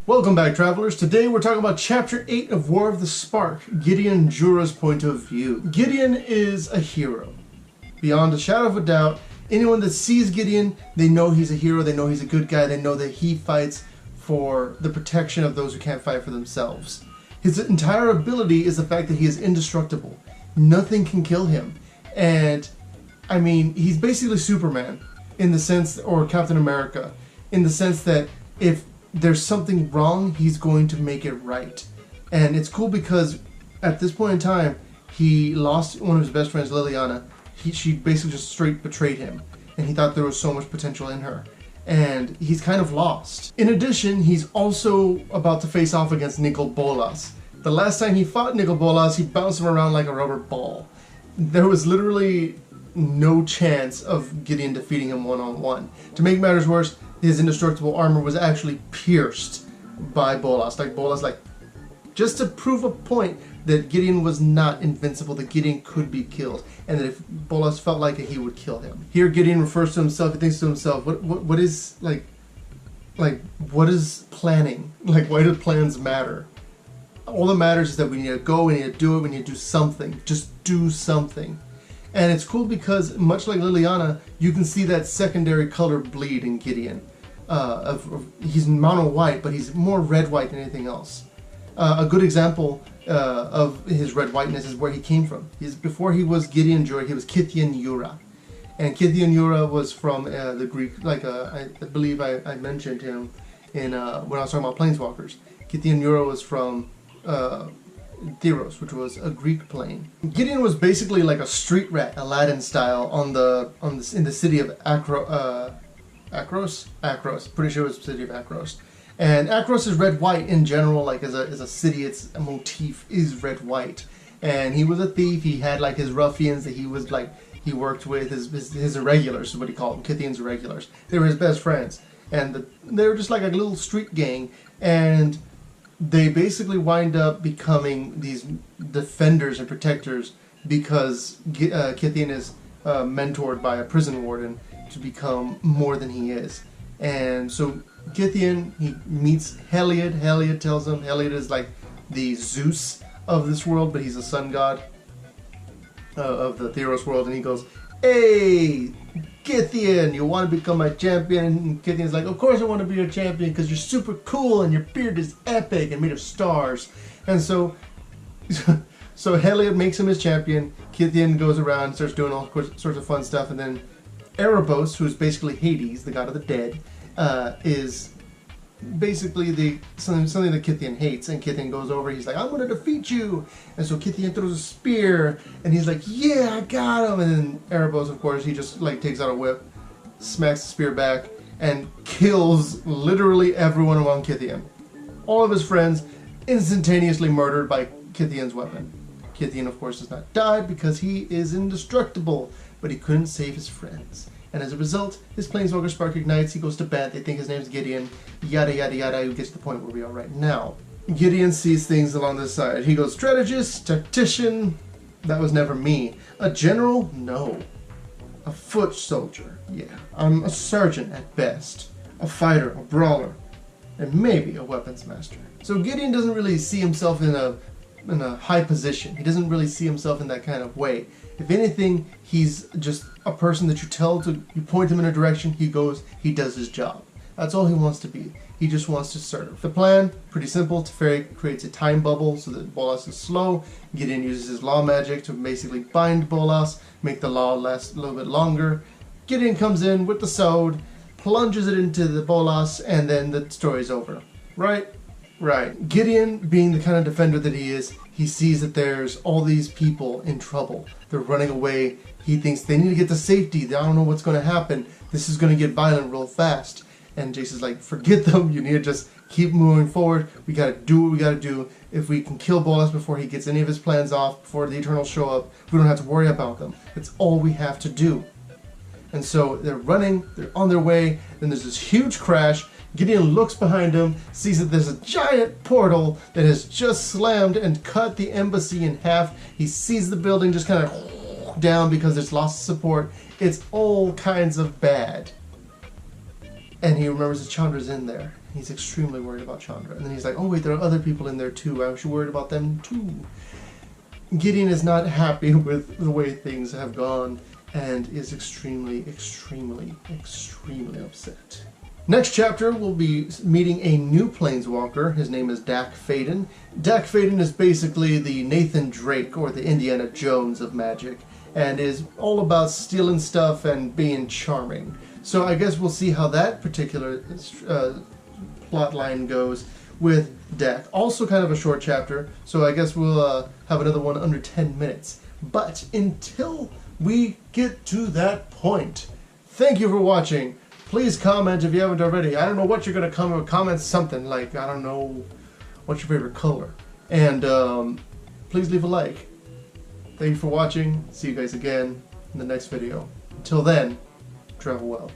Welcome back, travelers. Today we're talking about Chapter 8 of War of the Spark, Gideon Jura's point of view. Gideon is a hero. Beyond a shadow of a doubt, anyone that sees Gideon, they know he's a hero, they know he's a good guy, they know that he fights for the protection of those who can't fight for themselves. His entire ability is the fact that he is indestructible. Nothing can kill him. And, I mean, he's basically Superman, in the sense, or Captain America, in the sense that if there's something wrong, he's going to make it right. And it's cool because at this point in time, he lost one of his best friends, Liliana. She basically just straight betrayed him, and he thought there was so much potential in her. And he's kind of lost. In addition, he's also about to face off against Nicol Bolas. The last time he fought Nicol Bolas, he bounced him around like a rubber ball. There was literally no chance of Gideon defeating him one-on-one. To make matters worse, his indestructible armor was actually pierced by Bolas. Just to prove a point that Gideon was not invincible, that Gideon could be killed, and that if Bolas felt like it, he would kill him. Here Gideon refers to himself, he thinks to himself, what is planning? Why do plans matter? All that matters is that we need to go, we need to do it, we need to do something. Just do something. And it's cool because, much like Liliana, you can see that secondary color bleed in Gideon. He's mono white, but he's more red-white than anything else. A good example of his red-whiteness is where he came from. Before he was Gideon Jura, he was Gideon Jura. And Gideon Jura was from the Greek, I believe I mentioned him in when I was talking about planeswalkers. Gideon Jura was from Theros, which was a Greek plane. Gideon was basically like a street rat, Aladdin style, in the city of Akros. Pretty sure it was the city of Akros. And Akros is red-white in general, as a city. Its motif is red-white. And he was a thief. He had his ruffians that he worked with, his irregulars is what he called them, Kithian's irregulars. They were his best friends, and they were just like a little street gang. And they basically wind up becoming these defenders and protectors because Gideon is mentored by a prison warden to become more than he is. And so Gideon, he meets Heliod. Heliod tells him, Heliod is like the Zeus of this world, but he's a sun god of the Theros world, and he goes, "Hey, Gideon, you want to become my champion?" And Gideon's like, "Of course I want to be your champion because you're super cool and your beard is epic and made of stars." And so Heliod makes him his champion. Gideon goes around and starts doing all sorts of fun stuff, and then Erebos, who's basically Hades, the god of the dead, is basically something that Gideon hates, and Gideon goes over, he's like, "I'm going to defeat you!" And so Gideon throws a spear, and he's like, "Yeah, I got him!" And then Erebos, of course, he just takes out a whip, smacks the spear back, and kills literally everyone around Gideon. All of his friends instantaneously murdered by Gideon's weapon. Gideon, of course, does not die because he is indestructible, but he couldn't save his friends. And as a result, his planeswalker spark ignites, he goes to bed, they think his name's Gideon, yada yada yada, he gets to the point where we are right now. Gideon sees things along the side. He goes, strategist, tactician, that was never me. A general? No. A foot soldier? Yeah. I'm a sergeant at best. A fighter, a brawler, and maybe a weapons master. So Gideon doesn't really see himself in a high position. He doesn't really see himself in that kind of way. If anything, he's just a person that you point him in a direction, he goes, he does his job. That's all he wants to be. He just wants to serve. The plan, pretty simple. Teferi creates a time bubble so that Bolas is slow. Gideon uses his law magic to basically bind Bolas, make the law last a little bit longer. Gideon comes in with the sword, plunges it into the Bolas, and then the story's over. Right? Right. Gideon, being the kind of defender that he is, he sees that there's all these people in trouble. They're running away. He thinks they need to get to safety. They don't know what's going to happen. This is going to get violent real fast. And Jason's like, forget them. You need to just keep moving forward. We got to do what we got to do. If we can kill Bolas before he gets any of his plans off, before the Eternals show up, we don't have to worry about them. That's all we have to do. And so they're running. They're on their way. Then there's this huge crash. Gideon looks behind him, sees that there's a giant portal that has just slammed and cut the embassy in half. He sees the building just kind of down because it's lost support. It's all kinds of bad. And he remembers that Chandra's in there. He's extremely worried about Chandra. And then he's like, oh wait, there are other people in there too. I should worry about them too. Gideon is not happy with the way things have gone and is extremely, extremely, extremely upset. Next chapter, we'll be meeting a new planeswalker. His name is Dak Faden. Dak Faden is basically the Nathan Drake or the Indiana Jones of Magic, and is all about stealing stuff and being charming. So I guess we'll see how that particular plot line goes with Dak. Also kind of a short chapter, so I guess we'll have another one under 10 minutes. But until we get to that point, thank you for watching. Please comment if you haven't already. I don't know what you're going to comment something like, I don't know, what's your favorite color? And please leave a like. Thank you for watching. See you guys again in the next video. Until then, travel well.